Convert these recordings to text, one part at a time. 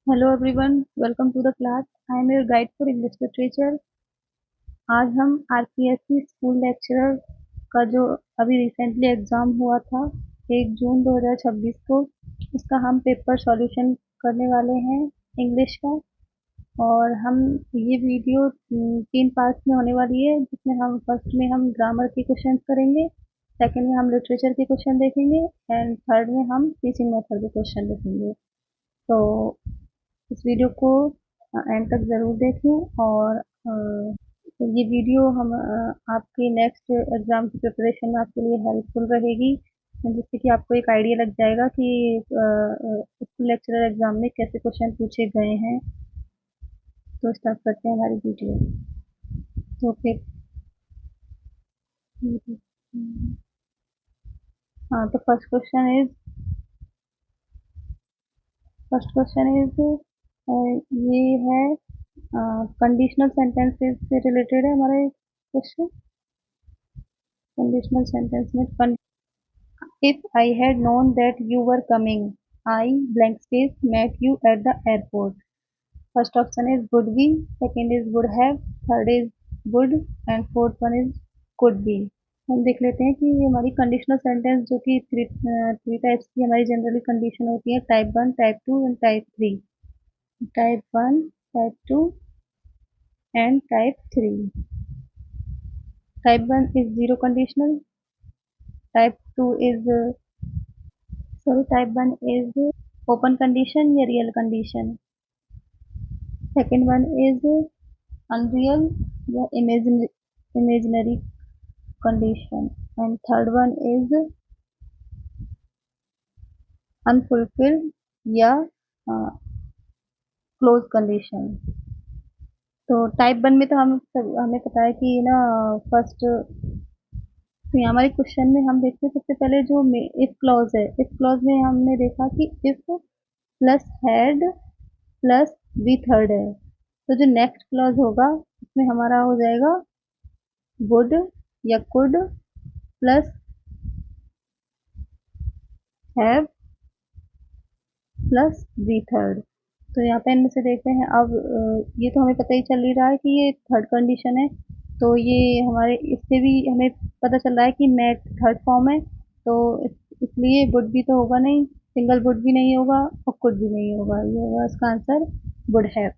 Hello everyone, welcome to the class. I am your guide for English literature. आज हम RPSC school lecturer का जो अभी recently exam हुआ था 1 जून 2026 को, उसका हम पेपर सॉल्यूशन करने वाले हैं इंग्लिश का। और हम ये वीडियो 3 पार्ट्स में होने वाली है, जिसमें हम फर्स्ट में हम ग्रामर के क्वेश्चन करेंगे, सेकंड में हम लिटरेचर के क्वेश्चन देखेंगे एंड थर्ड में हम टीचिंग मेथड के क्वेश्चन देखेंगे। तो इस वीडियो को एंड तक ज़रूर देखें। और तो ये वीडियो हम आपके नेक्स्ट एग्ज़ाम की प्रिपरेशन में आपके लिए हेल्पफुल रहेगी, जिससे कि आपको एक आइडिया लग जाएगा कि स्कूल लेक्चरर एग्ज़ाम में कैसे क्वेश्चन पूछे गए हैं। तो स्टार्ट करते हैं हमारी वीडियो। तो फिर हाँ, तो फर्स्ट क्वेश्चन इज ये है कंडीशनल सेंटेंसेस से रिलेटेड है हमारा क्वेश्चन। कंडीशनल सेंटेंस में if I had known that you were coming, I blank space met you at the airport. First option is would be, second is would have, third is would and fourth one is could be। हम देख लेते हैं कि ये हमारी conditional sentence जो कि three types की हमारी जनरली कंडीशन होती है, type 1, type 2 and type 3। Type 1, type 2 and type 3। Type 1 is zero conditional, type 2 is type 1 is open condition या real condition, second one is unreal या imaginary condition and third one is unfulfilled या close condition. तो type one में तो हमें पता है कि ना फर्स्ट, तो यहाँ हमारे क्वेश्चन में हम देखते हैं सबसे पहले जो इफ क्लॉज है। इफ क्लॉज में हमने देखा कि if plus had plus V third है, तो जो नेक्स्ट क्लॉज होगा उसमें हमारा हो जाएगा वुड या could plus have plus V third. तो यहाँ पे इनमें से देखते हैं। अब ये तो हमें पता ही चल ही रहा है कि ये थर्ड कंडीशन है, तो ये हमारे इससे भी हमें पता चल रहा है कि मैट थर्ड फॉर्म है। तो इसलिए वुड भी तो होगा नहीं, सिंगल वुड भी नहीं होगा और कुड भी नहीं होगा, ये होगा इसका answer would have.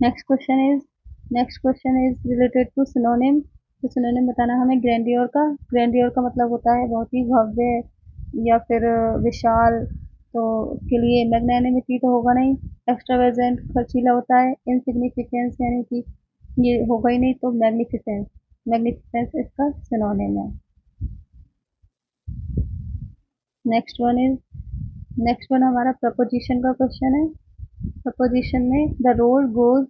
Next question is related to synonym. तो सिनोनिम बताना हमें ग्रैंडियर का। ग्रैंडियर का मतलब होता है बहुत ही भव्य या फिर विशाल। तो उसके लिए मैग्नानिमिटी तो होगा नहीं, एक्स्ट्रावेजेंट खर्चीला होता है, इनसिग्निफिकेंस यानी कि ये होगा ही नहीं, तो मैग्निफिसेंस। मैग्निफिसेंस इसका सिनोनिम है। नेक्स्ट वन हमारा प्रपोजिशन का क्वेश्चन है। प्रपोजिशन में the road goes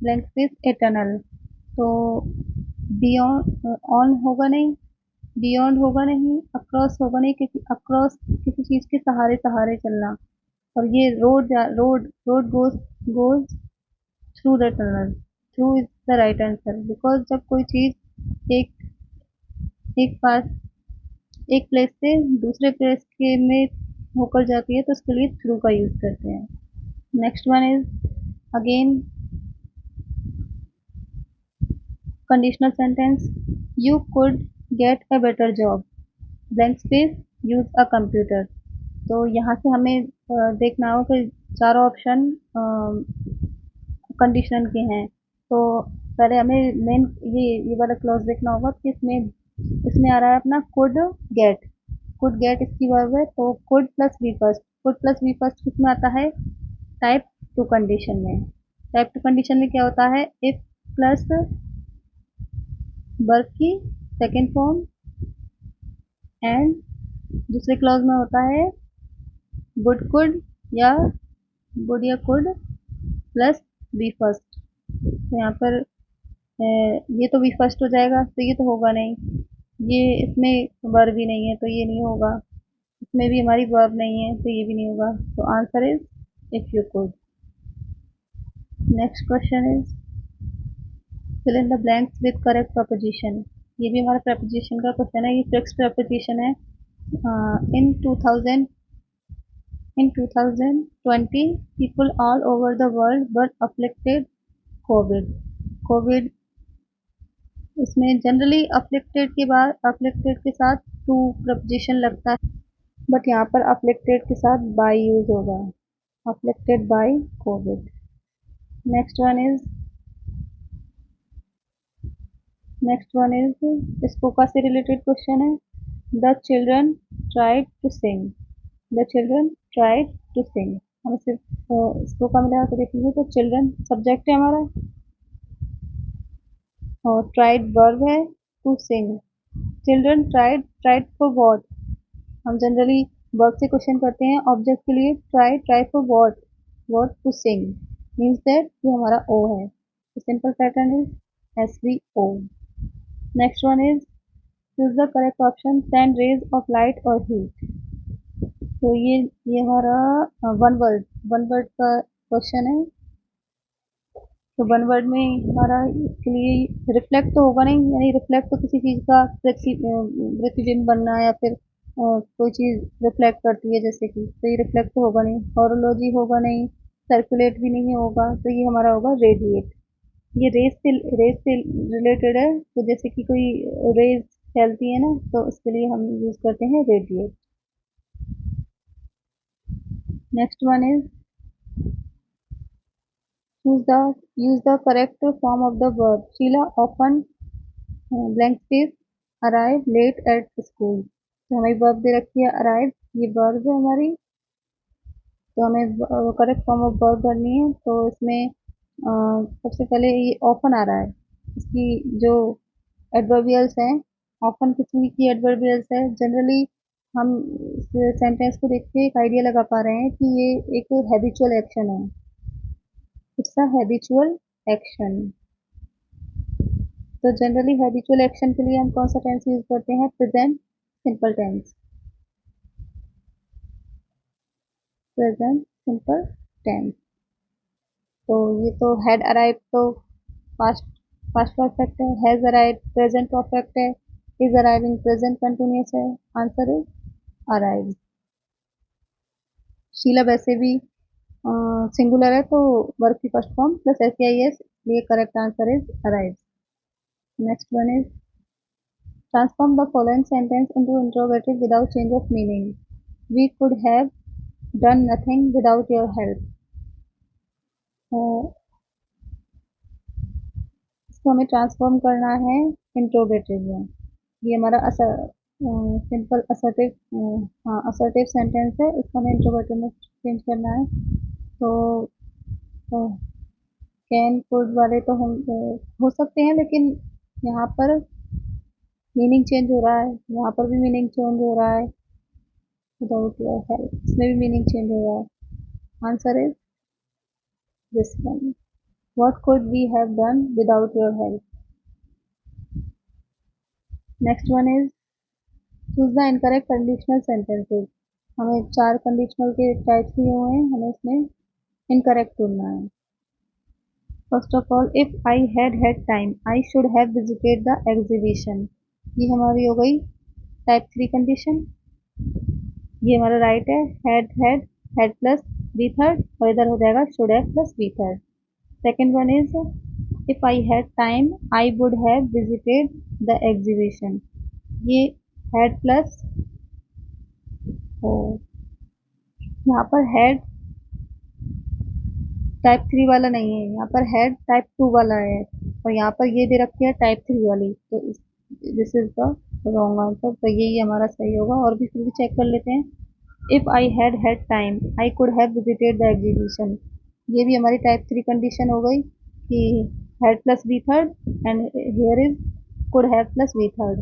blank space a tunnel. तो बियॉन्ड ऑन होगा नहीं, बियॉन्ड होगा नहीं, अक्रॉस होगा नहीं, क्योंकि अक्रॉस किसी चीज के सहारे सहारे चलना। और ये road road goes through the tunnel. Through is the right answer, because जब कोई चीज एक पास एक प्लेस से दूसरे प्लेस के में होकर जाती है, तो उसके लिए थ्रू का यूज करते हैं। Next one is again conditional sentence, you could get a better job blank space use a computer. तो यहाँ से हमें देखना होगा कि चारों ऑप्शन कंडीशनल के हैं। तो पहले हमें मेन ये वाला क्लॉज देखना होगा कि इसमें आ रहा है अपना गेट कुड गेट इसकी वर्ब है, तो कुड प्लस वी फर्स्ट किस में आता है, टाइप टू कंडीशन में। टाइप टू कंडीशन में क्या होता है, इफ प्लस वर्ब की सेकेंड फॉर्म एंड दूसरे क्लॉज में होता है वुड कुड या कुड प्लस बी फर्स्ट। तो यहाँ पर ये तो बी फर्स्ट हो जाएगा, तो ये तो होगा नहीं। ये इसमें वर्ब भी नहीं है, तो ये नहीं होगा। इसमें भी हमारी वर्ब नहीं है, तो ये भी नहीं होगा। तो answer is if you could. Next question is fill in the blanks with correct preposition. ये भी हमारा प्रपोजिशन का क्वेश्चन है, ये फिक्स प्रपोजिशन है। इन 2000 In 2020, people all over the world were afflicted COVID. COVID इसमें जनरली afflicted के बाद afflicted के साथ to preposition लगता है, बट यहाँ पर afflicted के साथ by यूज होगा. Afflicted by COVID. Next one is स्पोका से रिलेटेड क्वेश्चन है. The children tried to sing. The children tried to sing. हमें सिर्फ स्पोका मिला के देखेंगे तो चिल्ड्रन सब्जेक्ट है हमारा और ट्राइड वर्ब है, to sing. Children tried for what. हम जनरली वर्ब से क्वेश्चन करते हैं ऑब्जेक्ट के लिए. Try for what. What to sing means that ये हमारा ओ है. Simple pattern is SVO. Next one is choose the correct option. Send rays of light और हीट. तो ये हमारा वन वर्ड का क्वेश्चन है. तो वन वर्ड में हमारा इसके लिए रिफ्लेक्ट तो होगा नहीं, यानी रिफ्लेक्ट तो किसी चीज़ का प्रतिबिंब बनना या फिर कोई चीज़ रिफ्लेक्ट करती है जैसे कि, तो ये रिफ्लेक्ट तो होगा नहीं. हॉरोलॉजी होगा नहीं. सर्कुलेट भी नहीं होगा. तो ये हमारा होगा रेडिएट. ये रेस से रिलेटेड है. तो जैसे कि कोई रेज फैलती है ना, तो उसके लिए हम यूज करते हैं radiate. Next one is use the correct form of the verb. Sheila often blank space arrive late at school. तो हमें verb दे रखी है arrive. ये verb है हमारी. तो हमें करेक्ट फॉर्म ऑफ वर्ब भरनी है. तो इसमें सबसे पहले ये ऑफन आ रहा है. इसकी जो एडवर्बियल्स हैं, ऑफन किसी की एडवर्बियल्स है. जनरली हम इस सेंटेंस को देख के एक आइडिया लगा पा रहे हैं कि ये एक हैबिचुअल एक्शन है. It's a habitual action. तो जनरली हैबिचुअल एक्शन के लिए हम कौन सा टेंस यूज करते हैं? Present simple tense. Present simple tense. तो ये तो हैड अराइव तो पास्ट पास्ट परफेक्ट है. हैज अराइव प्रेजेंट परफेक्ट है. इज अराइविंग प्रेजेंट कंटिन्यूअस है. Answer is arrive. शीला वैसे भी सिंगुलर है तो वर्ब की फर्स्ट फॉर्म प्लस SEIS. ये correct answer is arrive. Next one is transform the following sentence into interrogative without change of meaning. We could have done nothing without your help. इसको हमें transform करना है interrogative में. ये हमारा simple assertive sentence है. इसको हमें इंट्रोगेटिव में चेंज करना है. तो कैन कुड वाले तो हम हो सकते हैं, लेकिन यहाँ पर मीनिंग चेंज हो रहा है. यहाँ पर भी मीनिंग चेंज हो रहा है. विदाउट योर हेल्प इसमें भी मीनिंग चेंज हो रहा है. Answer is this one. What could we have done without your help. Next one is choose the incorrect conditional sentences. हमें 4 कंडीशनल के टाइप्स दिए हुए हैं. हमें इसमें इनकरेक्ट चुनना है. First of all, if I had time I should have visited the exhibition. ये हमारी हो गई टाइप 3 कंडीशन. ये हमारा राइट है. हैड प्लस बी थर्ड और इधर हो जाएगा should have plus V third. Second one is if I had time I would have visited the exhibition. ये हैड प्लस यहाँ पर हैड टाइप 3 वाला नहीं है. यहाँ पर हैड टाइप 2 वाला है और यहाँ पर ये दे रखी है टाइप 3 वाली. तो this is the wrong answer. तो यही हमारा सही होगा. और भी फिर भी चेक कर लेते हैं. If I had time I could have visited the exhibition. ये भी हमारी टाइप 3 कंडीशन हो गई कि had plus V third and here is could have plus V third.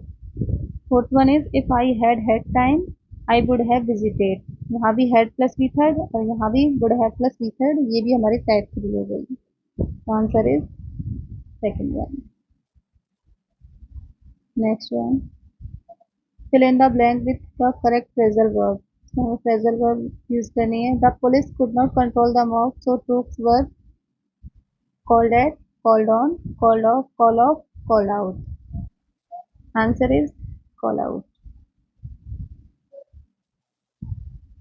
Fourth one is if I had time I would have visited. यहाँ भी had plus V third और यहाँ भी would have plus V third. ये भी हमारी type 3 हो गई. तो answer is second one. Next one fill in the blank with the correct phrasal verb. तो हमें phrasal verb यूज करनी है. The police could not control the mob, so troops were called at, called on, call off, called out. Answer is call out.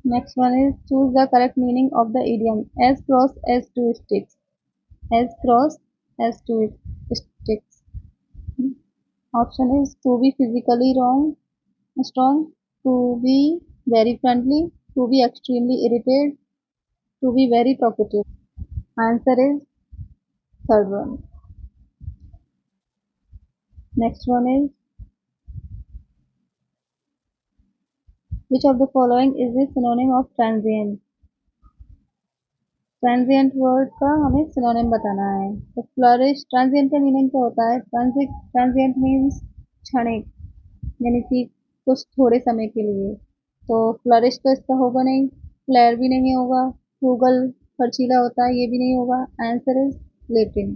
Next one is choose the correct meaning of the idiom as cross as two sticks. As cross as two sticks. Option is to be physically strong, to be very friendly, to be extremely irritated, to be very talkative. Answer is third one. Next one is which of the following is the synonym of transient? Transient word का हमें synonym बताना है। तो flourish transient का meaning क्या होता है? Transient means क्षणिक, यानी कि कुछ थोड़े समय के लिए। तो फ्लरिश तो इसका होगा नहीं, फ्लेयर भी नहीं होगा, फ्रूगल खर्चीला होता है ये भी नहीं होगा। Answer is Latin.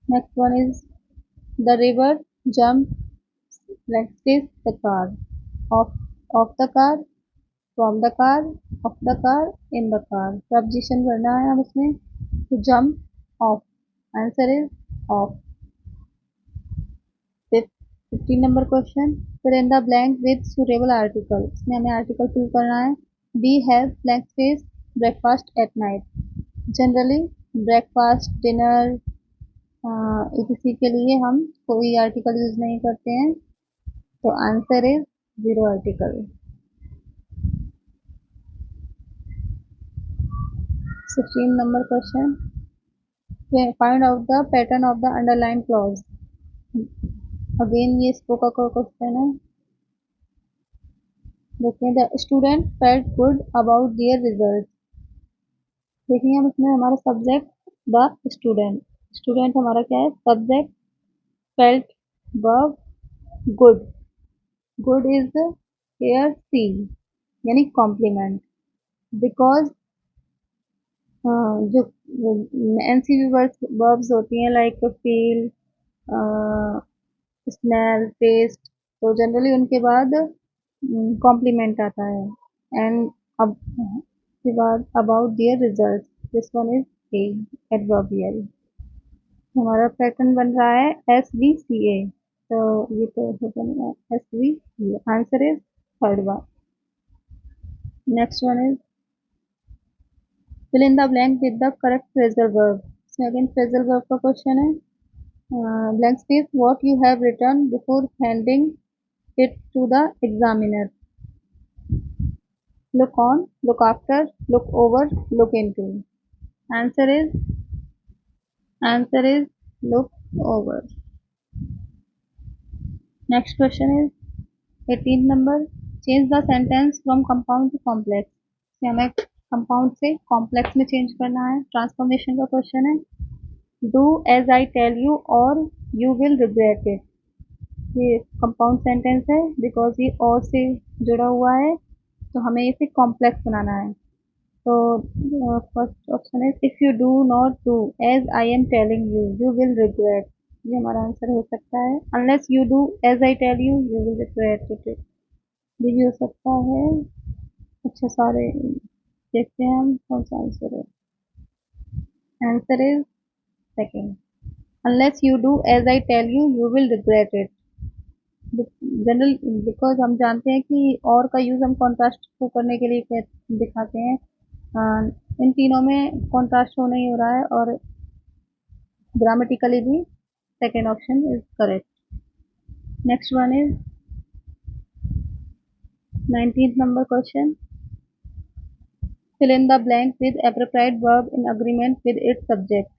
Next one is the river jump let's the car of the car from the car of the car in the car. Preposition करना है हम इसमें। to jump off. Answer is off. 15 number question. Fill in the blank with suitable article. इसमें हमें article fill करना है। We have blank space breakfast at night. Generally breakfast, dinner etc के लिए हम कोई article use नहीं करते हैं। तो answer is zero article. 16 number question. Find out the pattern of the underlined clause. Again ये स्पोकन का क्वेश्चन है। देखिए the student felt good about their result. देखिए हम इसमें हमारा सब्जेक्ट द स्टूडेंट, स्टूडेंट हमारा क्या है? Subject. Felt verb good, good is here C यानी कॉम्प्लीमेंट। बिकॉज जो एनसीवी वर्ब्स होती हैं लाइक फील, स्मेल, टेस्ट, तो जनरली उनके बाद कॉम्प्लीमेंट आता है। एंड अब के बाद about their result, this one is a adverbial. हमारा पैटर्न बन रहा है एस बी सी ए। तो ये तो हो S B C A. Answer is third one. Next one is fill in the blank with the correct phrasal verb. इसमें again phrasal verb का क्वेश्चन है। Blank space what you have written before handing it to the examiner. Look on, look after, look over, look into. Answer is look over. Next question is 18th number. Change the sentence from compound to complex. से हमें compound से complex में change करना है। Transformation का question है। Do as I tell you or you will regret it. ये compound sentence है बिकॉज ये और से जुड़ा हुआ है, तो हमें इसे कॉम्प्लेक्स बनाना है। तो फर्स्ट ऑप्शन है if you do not do as I am telling you you will regret. ये हमारा आंसर हो सकता है। Unless you do as I tell you you will regret it, ये भी हो सकता है। अच्छा सारे देखते हैं हम कौन सा आंसर है। Answer is second. Unless you do as I tell you you will regret it. General because हम जानते हैं कि और का यूज हम कॉन्ट्रास्ट को करने के लिए दिखाते हैं। इन तीनों में कॉन्ट्रास्ट शो नहीं हो रहा है और ग्रामेटिकली भी second option is correct. Next one is 19th number question. Fill in the blank with appropriate verb in agreement with its subject.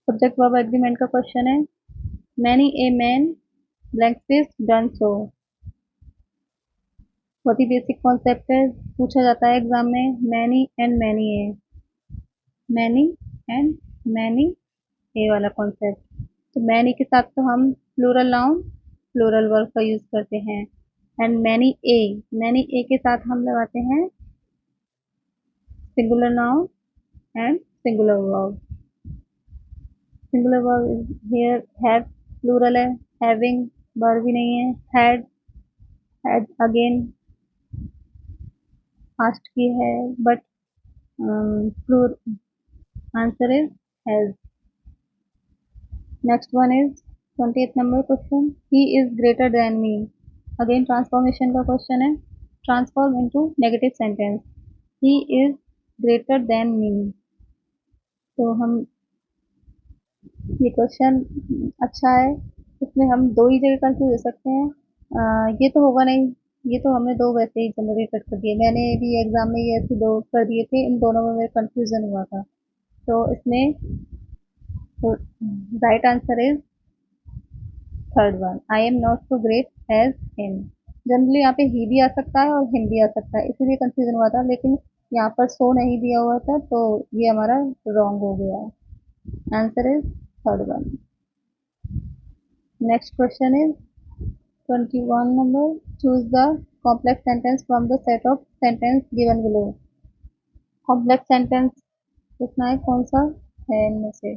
Subject verb agreement का क्वेश्चन है। Many a man blank space done so. बहुत ही basic concept है, पूछा जाता है exam में। Many and many a, many and many a वाला कॉन्सेप्ट। तो मैनी के साथ तो हम प्लूरल नाउन प्लूरल वर्ब का यूज करते हैं। एंड मैनी ए के साथ हम लगाते हैं singular noun and singular verb. Singular verb here have plural है, हैविंग वर्ब भी नहीं है। हैड अगेन पास्ट की है but answer is has. Next one is 20th number question. He is greater than me. Again transformation का question है, transform into negative sentence, he is greater than me. तो हम ये क्वेश्चन अच्छा है, इसमें हम दो ही जगह कंफ्यूज हो सकते हैं। ये तो होगा नहीं, ये तो हमने दो वैसे ही जनरेट कर दिए, मैंने भी एग्जाम में ये ऐसे दो कर दिए थे, इन दोनों में मेरा कंफ्यूजन हुआ था। तो इसमें right answer is third one, I am not so great as him. Generally यहाँ पे ही भी आ सकता है और हिम भी आ सकता है, इसीलिए कंफ्यूजन हुआ था, लेकिन यहाँ पर सो नहीं दिया हुआ था तो ये हमारा रॉन्ग हो गया है। Answer is third one. Next question is 21 number. Choose the complex sentence from the set of sentence given below. Complex sentence लिखना है कौन सा है इनमें से।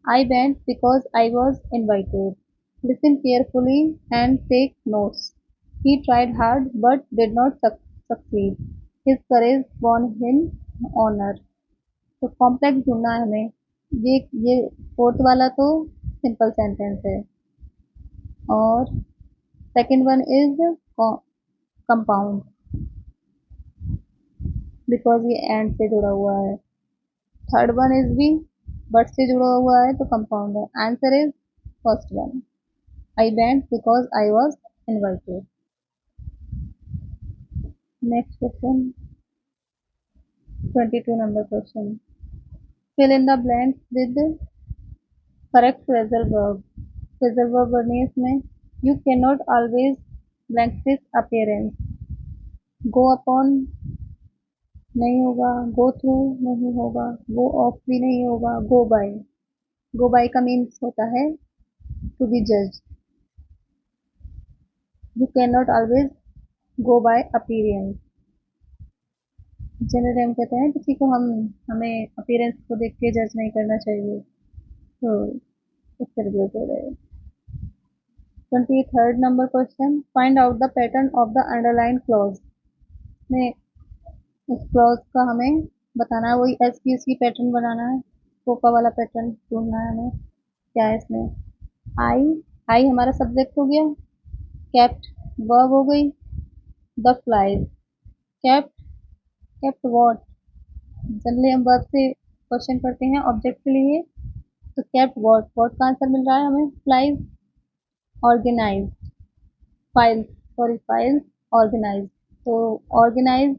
I went because I was invited. Listen carefully and take notes. He tried hard but did not succeed. His courage won him honor. तो complex ढूंढना है हमें। ये फोर्थ वाला तो सिंपल सेंटेंस है, और second one is compound, because ये एंड से जुड़ा हुआ है। थर्ड वन इज भी बट से जुड़ा हुआ है तो कंपाउंड है। Answer is first one, I went because I was invited. Next question 22 number question, fill in the blank with correct phrasal verb. Phrasal verb बने इसमें, you can not always blank this appearance. Go upon नहीं होगा, go through नहीं होगा, गो of भी नहीं होगा, go by. Go by का मीन्स होता है टू बी जज। You can not always go by appearance. Generally हम कहते हैं किसी को हमें अपीयरेंस को देख के जज नहीं करना चाहिए, तो इससे रिलेटेड हो रहे। 23rd number question, find out the pattern of the underline clause में। इस क्लॉज का हमें बताना है, वही एस की उसकी पैटर्न बनाना है, कोका वाला पैटर्न ढूंढना है हमें। क्या है इसमें, आई, आई हमारा सब्जेक्ट हो गया, कैप्ट वर्ब हो गई, the flies, kept, kept what. Generally हम वर्ब से क्वेश्चन करते हैं ऑब्जेक्ट के लिए, तो कैप्ट वॉट, वॉट का आंसर मिल रहा है हमें flies. Organize file, sorry file organize, तो ऑर्गेनाइज,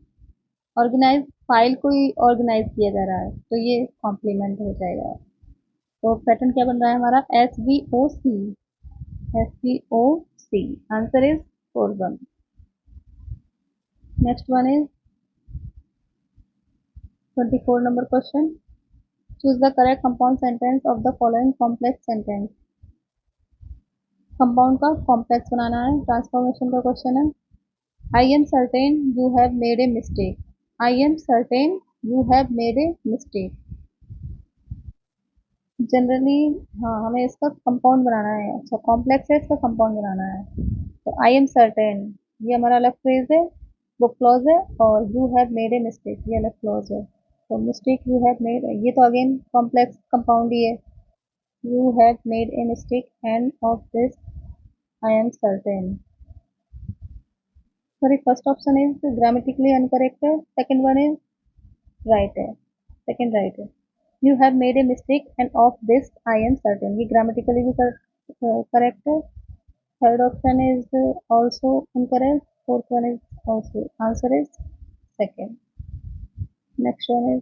ऑर्गेनाइज फाइल को ही ऑर्गेनाइज किया जा रहा है, तो ये कॉम्प्लीमेंट हो जाएगा। तो पैटर्न क्या बन रहा है हमारा, S V O C, S V O C. Answer is four one. Next one is 24 number question, choose the correct compound sentence of the following complex sentence. Compound का कॉम्प्लेक्स बनाना है, ट्रांसफॉर्मेशन का question है। I am certain you have made a mistake, I am certain you have made a mistake. Generally हाँ, हमें इसका compound बनाना है, अच्छा कॉम्प्लेक्स है, इसका कंपाउंड बनाना है। तो आई एम सर्टेन ये हमारा अलग फ्रेज है, वो क्लॉज है, और you have made a mistake ये अलग क्लॉज है। तो मिस्टेक यू हैव मेड, ये तो अगेन कॉम्प्लेक्स कंपाउंड ही है। You have made a mistake and of this I am certain. Sorry, first option is grammatically uncorrect है, सेकंड वन इज राइट है, सेकंड राइट है। You have made a mistake and of this I am certain, ये grammatically भी correct है। Third option is also incorrect, fourth one is also, answer is second. Next one is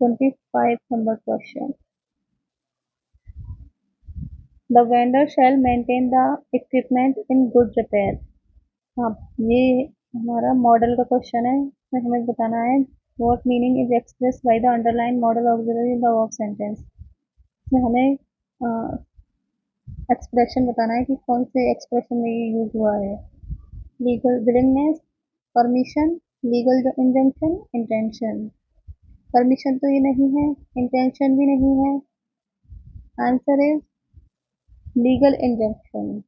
25 number question, the vendor shall maintain the equipment in good repair. हाँ, ये हमारा model का question है, इसमें हमें बताना है what meaning is express by the underline model auxiliary in the verb sentence. इसमें हमें एक्सप्रेशन बताना है कि कौन से एक्सप्रेशन में ये यूज हुआ है। Legal willingness, permission, legal injunction, intention. Permission तो ये नहीं है, इंटेंशन भी नहीं है, answer is legal injunction,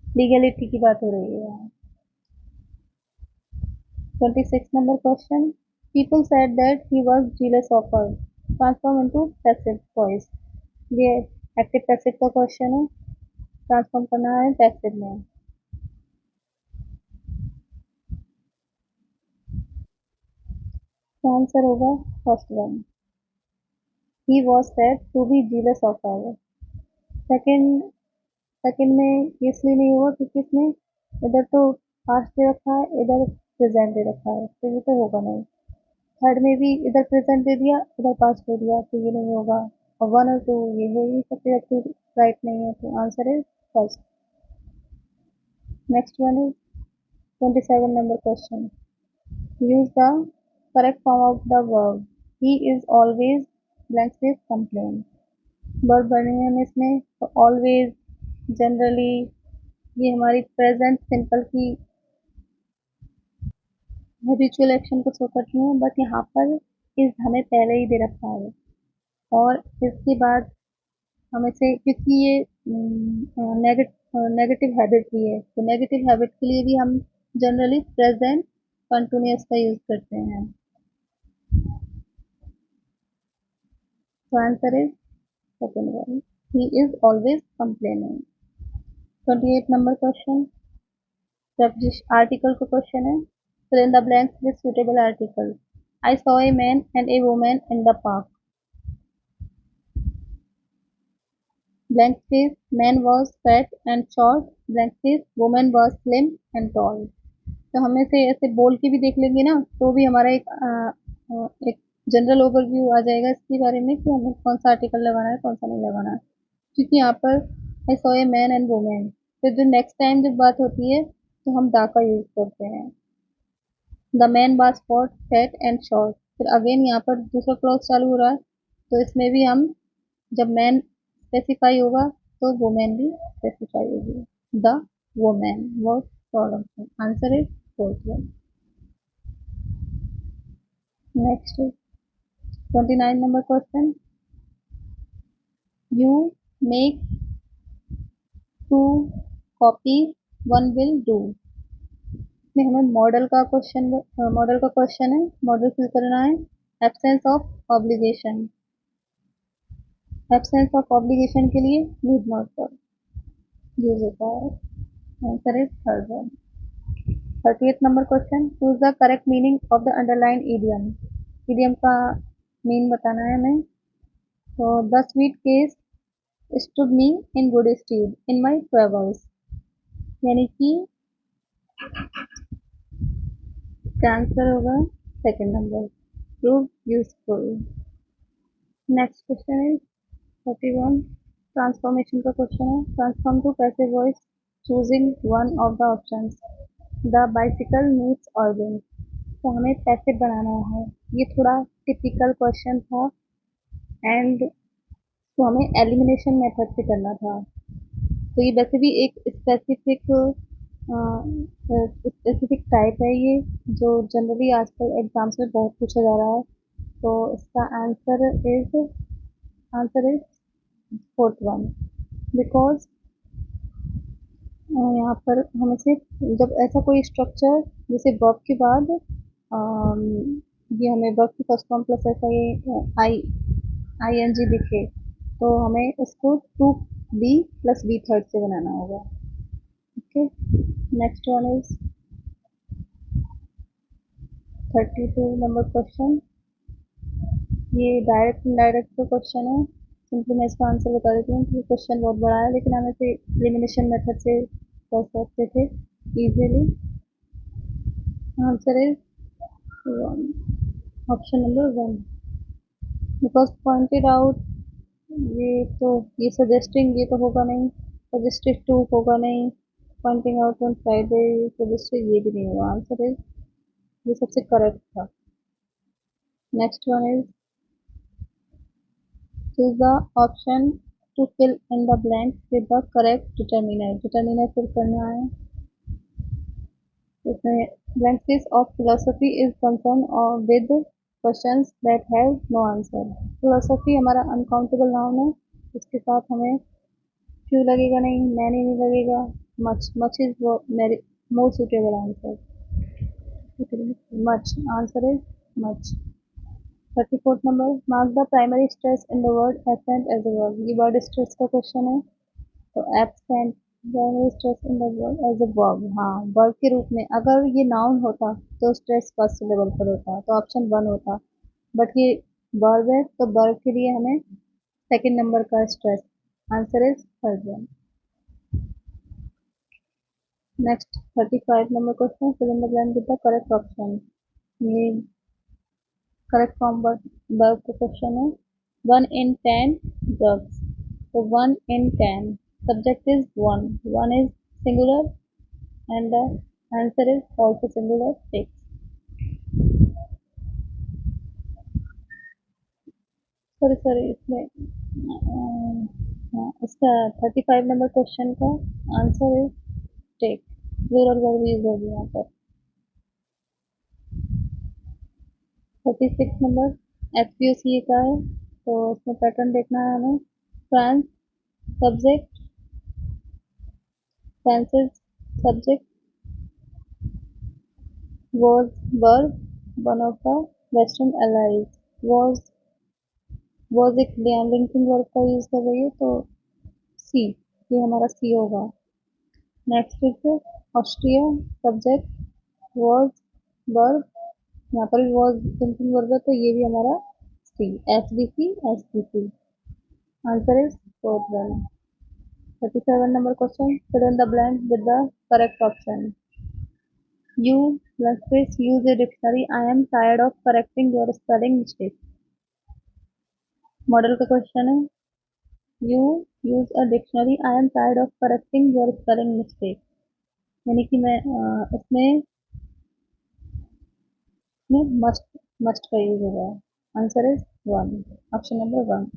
legality की बात हो रही है। 26 number question. People said that he was jealous of her. Transform into passive voice. ये एक्टिव पैसिव का क्वेश्चन है, ट्रांसफॉर्म करना है पैसिव में। तो आंसर होगा first one, he was said to be jealous of her. Second second में ये इसलिए नहीं हुआ क्योंकि इसने इधर तो पास्ट दे रखा है, इधर प्रेजेंट दे रखा है, तो ये तो होगा नहीं। थर्ड में भी इधर प्रेजेंट दे दिया, इधर पास्ट दे दिया, तो ये नहीं होगा। और वन और टू ये हो ही नहीं सकते, जबकि राइट नहीं है, तो answer is first. Next one is 27 number question. Use the correct form of the verb. He is always blank space complain. Verb बने हैं हमें इसमें, तो ऑलवेज, जनरली, ये हमारी प्रेजेंट सिंपल की हैबिचुअल एक्शन को शो करती हैं, बट यहाँ पर इस हमें पहले ही दे रखा है। और इसके बाद हमें से, क्योंकि ये नेगेटिव हैबिट भी है, तो नेगेटिव हैबिट के लिए भी हम जनरली प्रेजेंट कंटिन्यूअस का यूज करते हैं। तो answer is second one, he is always complaining. 28 number question, article का क्वेश्चन है। fill in the blanks with suitable article. I saw a man and a woman in the park. Blank space, man was fat and short. Blank space, woman was slim and tall. तो हमें से ऐसे बोल के भी देख लेंगे ना, तो भी हमारा एक जनरल ओवरव्यू आ जाएगा इसके बारे में कि हमें कौन सा आर्टिकल लगाना है, कौन सा नहीं लगाना है। क्योंकि यहाँ पर I saw a man and women, फिर जो नेक्स्ट टाइम जब बात होती है तो हम दा का यूज करते हैं। The man was short fat and short, फिर अगेन यहाँ पर दूसरा क्लॉज चालू हो रहा है, तो इसमें भी हम, जब मैन स्पेसिफाई होगा तो वुमेन भी स्पेसिफाई होगी। The women was short. Answer is fourth one. Next 29 number question, you make two copy one will do. इसमें हमें मॉडल का क्वेश्चन है, मॉडल फिल करना है। Absence of obligation, absence of obligation के लिए नीड नॉट का यूज होता है। Answer is third one. 38th number question, choose the correct meaning of the underline idiom. Idiom का मीन बताना है हमें। तो the suitcase stood me in good stead in my travels, यानी कि इसका आंसर होगा second number, prove useful. Next question is 31, transformation का क्वेश्चन है। Transform to passive voice choosing one of the options. The bicycle needs oiling, तो हमें passive बनाना है। ये थोड़ा टिपिकल क्वेश्चन था, एंड तो हमें एलिमिनेशन मेथड से करना था। तो ये वैसे भी एक स्पेसिफिक टाइप है ये, जो जनरली आजकल एग्जाम्स में बहुत पूछा जा रहा है। तो इसका answer is fourth one, because यहाँ पर हमें से जब ऐसा कोई स्ट्रक्चर जैसे वर्ब के बाद अम, ये हमें वर्ब की फर्स्ट फॉर्म प्लस ऐसा ये आई एन जी दिखे, तो हमें इसको to be plus V third से बनाना होगा। Okay, next one is 32 number question. ये डायरेक्ट इनडायरेक्ट का क्वेश्चन है। सिंपली मैं इसका आंसर बता देती हूँ कि क्वेश्चन बहुत बड़ा है, लेकिन हम इसे एलिमिनेशन मेथड से कर सकते थे easily. Answer is option number one, because pointed out, ये सजेस्टिंग ये तो होगा नहीं, सजेस्टेड टू होगा नहीं, pointing out on Friday suggested ये भी नहीं होगा। आंसर इज, ये सबसे करेक्ट था। Next one is choose the option to fill in the blank with the correct determiner. Determiner fill करना है। इसमें blank space of philosophy is concern और with questions that have no answer. Philosophy हमारा uncountable noun है, इसके साथ हमें क्यों लगेगा नहीं, मैनी नहीं लगेगा, much, much is more suitable answer. Much, answer is much. 34th number, mark the primary stress in the word absent as a verb. ये वर्ड स्ट्रेस का क्वेश्चन है। तो absent general stress in the world as a verb, हाँ verb के रूप में। अगर ये नाउन होता तो स्ट्रेस फर्स्ट लेवल पर होता, तो ऑप्शन वन होता। बट ये वर्ब है, तो वर्ब के लिए हमें सेकंड नंबर का stress. Answer is third one. Next 35 number question, fill in the blank with the correct option. ये करेक्ट फॉर्म वर्ब का क्वेश्चन है। 1 in 10 drugs, so 1 in 10, subject is one is singular and the answer is also singular, 6। Sorry sorry, इसमें हाँ, इसका 35 number question का answer is take. Plural verb use होगी यहाँ पर। 36 नंबर एचपीओसी का है, तो इसमें पैटर्न देखना है हमें। France subject, Francis subject, was verb, one of the western allies। was एक लिंकिंग वर्ब का यूज कर रही है, तो सी, ये हमारा सी होगा। नेक्स्ट है ऑस्ट्रिया सब्जेक्ट, was verb, यहाँ पर भी was लिंकिंग वर्ब है, तो ये भी हमारा C, S B C S B C. Answer is fourth one. 37 number question, fill in the blank with the correct option। You plus this use a dictionary, I am tired of correcting your spelling mistake। Model का question है। You use a dictionary, I am tired of correcting your spelling mistake. यानी कि मैं इसमें must must का use होगा। Answer is one, option number one.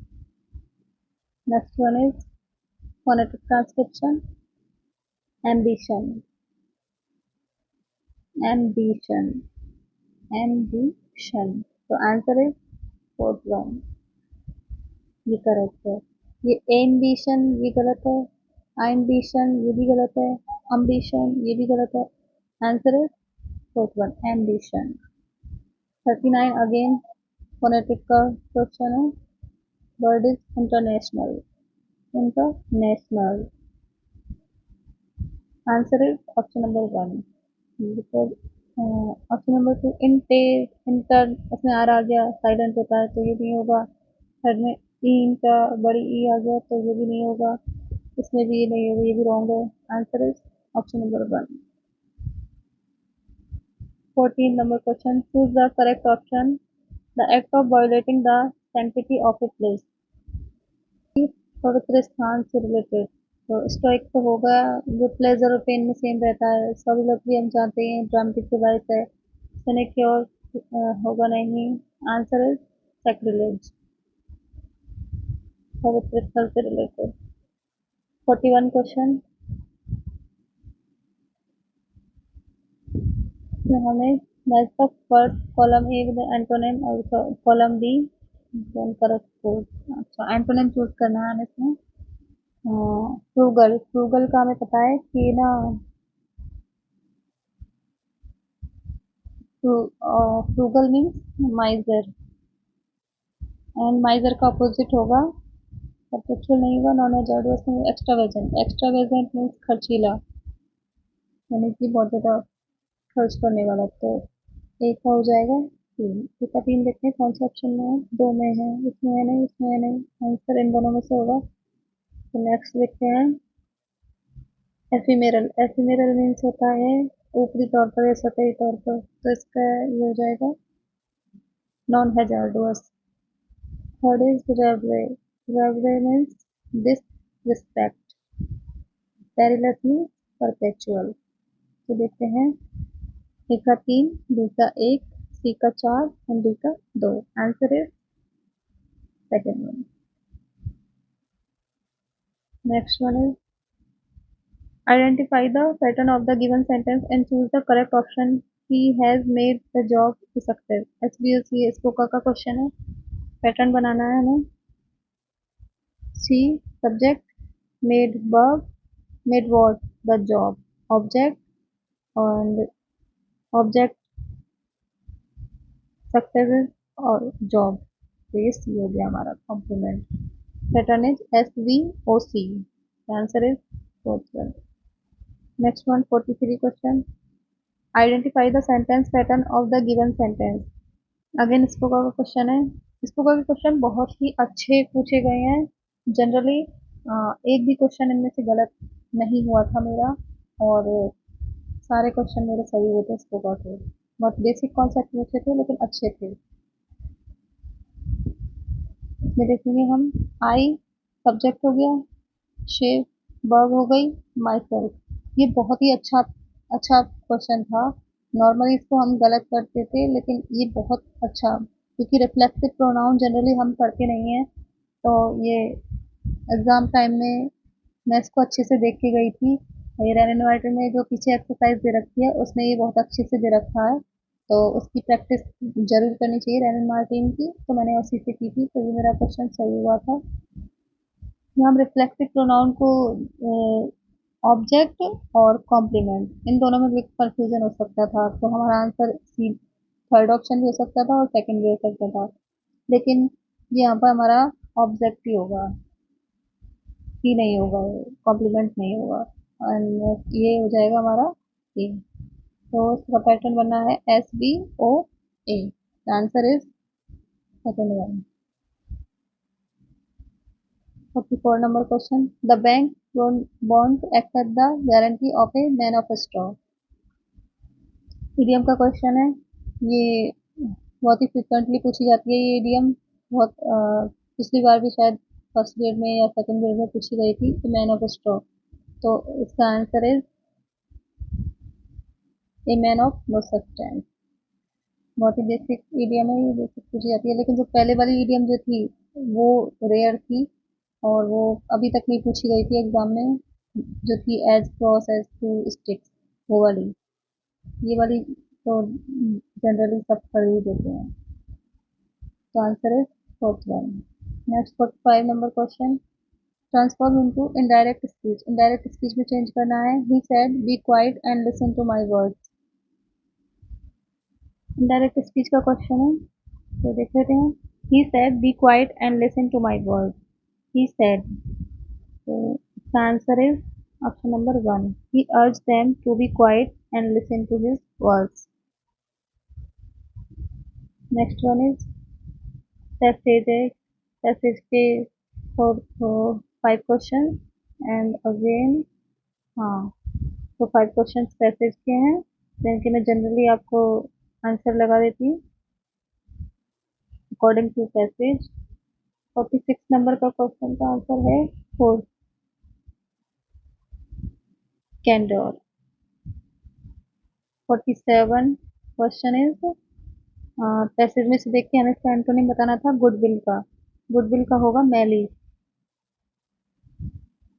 Next one is phonetic transcription. Ambition, ambition, ambition, तो answer is fourth one, ये correct है। ये एम्बिशन ये गलत है, एम्बिशन ये भी गलत है, अम्बिशन ये भी गलत है। Answer is fourth one, ambition. 39 again phonetic का क्वेश्चन है। Word is international, international. Answer is option number one. Because option number two inte, inter, उसमें आर आ गया साइलेंट होता है, तो ये नहीं होगा। थर्ड में ई, इंटा बड़ी ई आ गया, तो ये भी नहीं होगा। इसमें भी ये नहीं होगा, ये भी रॉन्ग है। Answer is option number one. 14 number question, choose the correct option। The act of violating the sanctity of a place, पवित्र स्थान से रिलेटेड। तो स्ट्राइक तो होगा, जो प्लेजर और पेन में सेम रहता है, सभी लोग भी हम जानते हैं ड्रामेटिक डिवाइस है। सिनेक्योर होगा नहीं। आंसर इज सैक्रिलेज, पवित्र स्थल से रिलेटेड। 41 क्वेश्चन, इसमें हमें match the first column A with antonym और कॉलम बी करेक्ट कोड। अच्छा, एंटोनिम चूज करना है हमें इसमें। फ्रूगल, फ्रूगल का हमें पता है कि ना, फ्रूगल मीन्स माइजर, एंड माइजर का अपोजिट होगा, परपेचुअल नहीं होगा, नॉन हजार्डस में एक्स्ट्रावेजेंट। एक्स्ट्रावेजेंट मीन्स खर्चीला, यानी कि बहुत ज़्यादा खर्च करने वाला। तो एक का हो जाएगा तीन। एक का तीन देखते हैं कौन सा ऑप्शन में है, दो में है, इसमें है नहीं, इसमें है नहीं। आंसर इन दोनों में से होगा। तो नेक्स्ट देखते हैं एफिमेरल। एफिमेरल मीन्स होता है ऊपरी तौर पर या सतही तौर पर, तो इसका ये हो जाएगा non hazardous. Third is revere. Revere means disrespect. Perilous means perpetual. तो देखते हैं ए का तीन, बी का एक, सी का चार और डी का दो। Answer is second one. Next one is identify the pattern of the given sentence and choose the correct option। He has made the job a success। SBOC स्पोका का क्वेश्चन है, पैटर्न बनाना है हमें। She subject, made verb, made what the job, object, और object success और job. तो ये सी हो गया हमारा complement. Pattern is SVOC। Answer is fourth one. Next one 43 question. Identify the sentence pattern of the given sentence. Again स्पोका का question है। स्पोका के क्वेश्चन बहुत ही अच्छे पूछे गए हैं। जनरली एक भी क्वेश्चन इनमें से गलत नहीं हुआ था मेरा, और सारे क्वेश्चन मेरे सही हुए थे स्पोका के। बहुत बेसिक कॉन्सेप्ट पूछे थे लेकिन अच्छे थे। इसमें देखेंगे हम, आई सब्जेक्ट हो गया, शेप वर्ब हो गई, माई सेल्फ। ये बहुत ही अच्छा अच्छा क्वेश्चन था। नॉर्मली इसको हम गलत करते थे, लेकिन ये बहुत अच्छा, क्योंकि रिफ्लेक्सिव प्रोनाउन जनरली हम पढ़ते नहीं हैं, तो ये एग्जाम टाइम में मैं इसको अच्छे से देख के गई थी। ये रैन वाइटर में जो पीछे एक्सरसाइज दे रखी है उसमें ये बहुत अच्छे से दे रखा है, तो उसकी प्रैक्टिस जरूर करनी चाहिए रैन मार्टिन की, तो मैंने उसी से की थी, तो ये मेरा क्वेश्चन सही हुआ था। हम रिफ्लेक्सिव प्रोनाउन को ऑब्जेक्ट और कॉम्प्लीमेंट इन दोनों में भी कंफ्यूजन हो सकता था, तो हमारा आंसर सी थर्ड ऑप्शन भी हो सकता था और सेकंड भी हो सकता था, लेकिन ये यहाँ पर हमारा ऑब्जेक्ट ही होगा, ही नहीं होगा, कॉम्प्लीमेंट नहीं होगा, और ये हो जाएगा हमारा ए। तो इसका पैटर्न बनना है SBOA। Answer is second one. 44 number question. The bank won't accept the guarantee of a man of straw. Idiom का क्वेश्चन है। ये बहुत ही फ्रिक्वेंटली पूछी जाती है ये इडियम। बहुत पिछली बार भी शायद फर्स्ट ग्रेड में या सेकंड ग्रेड में पूछी गई थी, तो मैन ऑफ स्ट्रॉ। तो इसका answer is a man of no substance. बहुत ही बेसिक इडियम है, ये बेसिक पूछी जाती है, लेकिन जो पहले वाली इडियम जो थी वो रेयर थी, और वो अभी तक नहीं पूछी गई थी एग्जाम में, जो थी as cross as two sticks, वो वाली। ये वाली तो जनरली सब कर ही देते हैं, तो answer is fourth one. Next 45 number question. Transform into indirect speech. Indirect speech में चेंज करना है। He said be quiet and listen to my words. Indirect speech का क्वेश्चन है, तो देख लेते हैं। He said be quiet and listen to my words. He said, तो इसका answer is option number one. He urge them to be quiet and listen to his words. Next one is passage है। Passage के four five question and again, हाँ, तो five question passage के हैं, जिनके मैं जनरली आपको आंसर लगा देती हूँ अकॉर्डिंग टू पैसेज। 46 नंबर का क्वेश्चन का आंसर है four, candour. 47 question is, passage में से देख के हमें इसका एंटोनिम बताना था गुडविल का। गुडविल का होगा मैली।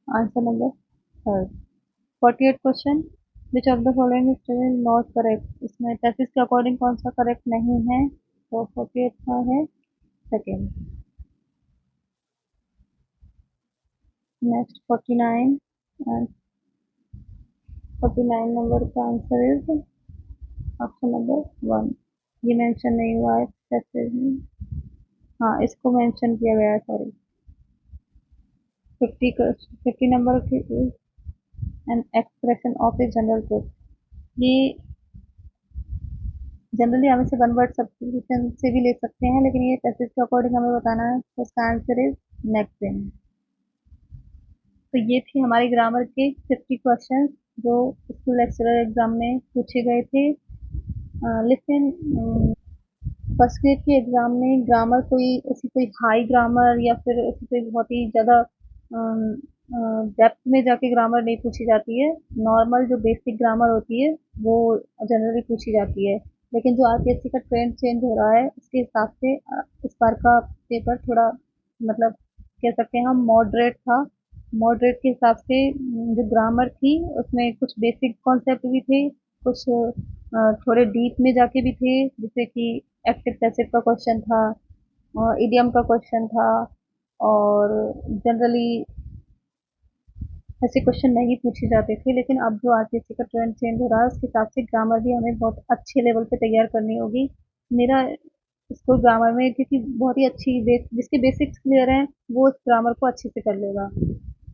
Answer number third. 48 question. Which of the following is not correct. इसमें पैसेज के अकॉर्डिंग कौन सा करेक्ट नहीं है, तो 48 का है सेकेंड। नेक्स्ट 49, एंड 49 नंबर का answer is option number one. ये मेंशन नहीं हुआ है पैसेज में, हाँ इसको मेंशन किया गया है, सॉरी। 50 नंबर की is an expression of a general truth. ये जनरली हम इसे वन वर्ड सब्स्टिट्यूशन से भी ले सकते हैं, लेकिन ये पैसेज के अकॉर्डिंग हमें बताना है, तो इसका आंसर इज मैक्सिम। तो ये थे हमारे ग्रामर के 50 क्वेश्चन जो स्कूल लेक्चरर एग्जाम में पूछे गए थे। लेकिन फर्स्ट ग्रेड के एग्जाम में ग्रामर कोई ऐसी कोई हाई ग्रामर या फिर ऐसी कोई बहुत ही ज़्यादा डेप्थ में जाके ग्रामर नहीं पूछी जाती है। नॉर्मल जो बेसिक ग्रामर होती है वो जनरली पूछी जाती है, लेकिन जो आरपीएससी का ट्रेंड चेंज हो रहा है उसके हिसाब से इस बार का पेपर थोड़ा, मतलब कह सकते हैं हम, मॉडरेट था। मॉडरेट के हिसाब से जो ग्रामर थी उसमें कुछ बेसिक कॉन्सेप्ट भी थे, कुछ थोड़े डीप में जाके भी थे, जैसे कि एक्टिव पैसिव का क्वेश्चन था, और इडियम का क्वेश्चन था, और जनरली ऐसे क्वेश्चन नहीं पूछे जाते थे। लेकिन अब जो आरपीएससी का ट्रेंड चेंज हो रहा है उसके हिसाब से ग्रामर भी हमें बहुत अच्छे लेवल पे तैयार करनी होगी। मेरा इसको ग्रामर में, क्योंकि बहुत ही अच्छी जिसके बेसिक्स क्लियर हैं वो उस ग्रामर को अच्छे से कर लेगा।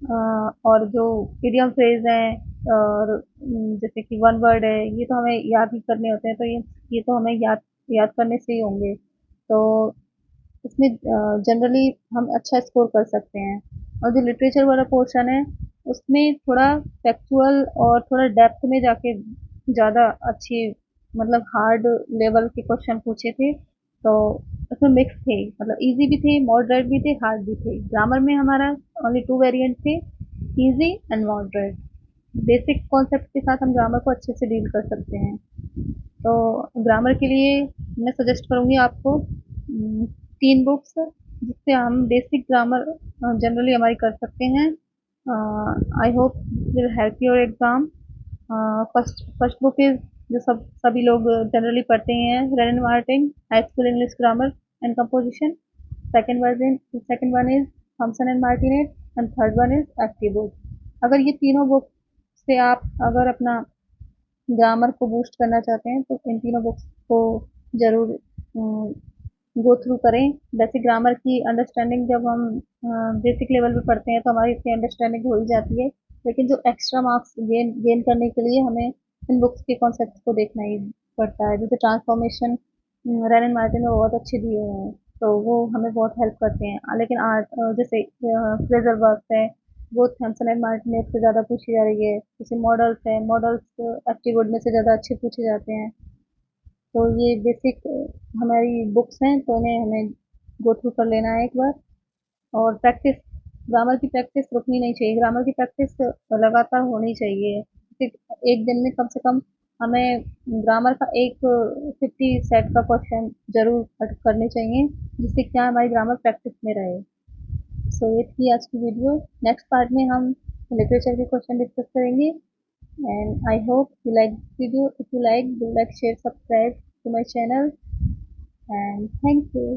और जो इडियम फ्रेज हैं और जैसे कि वन वर्ड है, ये तो हमें याद ही करने होते हैं, तो ये तो हमें याद याद करने से ही होंगे। तो इसमें जनरली हम अच्छा स्कोर कर सकते हैं। और जो लिटरेचर वाला पोर्शन है, उसमें थोड़ा फैक्चुअल और थोड़ा डेप्थ में जाके ज़्यादा अच्छी, मतलब हार्ड लेवल के क्वेश्चन पूछे थे। तो उसमें मिक्स थे, मतलब इजी भी थे, मॉडरेट भी थे, हार्ड भी थे। ग्रामर में हमारा ओनली टू वेरिएंट थे, easy and moderate. Basic concept के साथ हम ग्रामर को अच्छे से डील कर सकते हैं। तो ग्रामर के लिए मैं सजेस्ट करूँगी आपको 3 बुक्स, जिससे हम बेसिक ग्रामर जनरली हमारी कर सकते हैं। I hope will help your exam. First first book is, जो सभी लोग जनरली पढ़ते ही हैं, Wren and Martin, high school English grammar and composition. Second one is Thomson and Martinet, and third one is F T book. अगर ये तीनों book से आप अगर अपना ग्रामर को बूस्ट करना चाहते हैं, तो इन तीनों बुक्स को ज़रूर गो थ्रू करें। वैसे ग्रामर की अंडरस्टैंडिंग जब हम बेसिक लेवल पे पढ़ते हैं, तो हमारी इतनी अंडरस्टैंडिंग हो ही जाती है। लेकिन जो एक्स्ट्रा मार्क्स गेन गेन करने के लिए हमें इन बुक्स के कॉन्सेप्ट को देखना ही पड़ता है। जैसे ट्रांसफॉर्मेशन रैन एंड मार्टिन में बहुत अच्छे दिए हुए हैं, तो वो हमें बहुत हेल्प करते हैं। लेकिन आज जैसे फ्रेजर वर्क है, वो थॉमसन एंड मार्टिनेट से ज़्यादा पूछी जा रही है। जैसे मॉडल्स है, मॉडल्स एप्टीट्यूड में से ज़्यादा अच्छे पूछे जाते हैं। तो ये बेसिक हमारी बुक्स हैं, तो इन्हें हमें गो थ्रू कर लेना है एक बार। और प्रैक्टिस, ग्रामर की प्रैक्टिस रुकनी नहीं चाहिए, ग्रामर की प्रैक्टिस लगातार होनी चाहिए। सिर्फ एक दिन में कम से कम हमें ग्रामर का एक 50 सेट का क्वेश्चन जरूर करने चाहिए, जिससे क्या हमारी ग्रामर प्रैक्टिस में रहे। सो ये थी आज की वीडियो। नेक्स्ट पार्ट में हम लिटरेचर के क्वेश्चन डिस्कस करेंगे। And I hope you like this video. If you like, do like, share, subscribe to my channel, and thank you.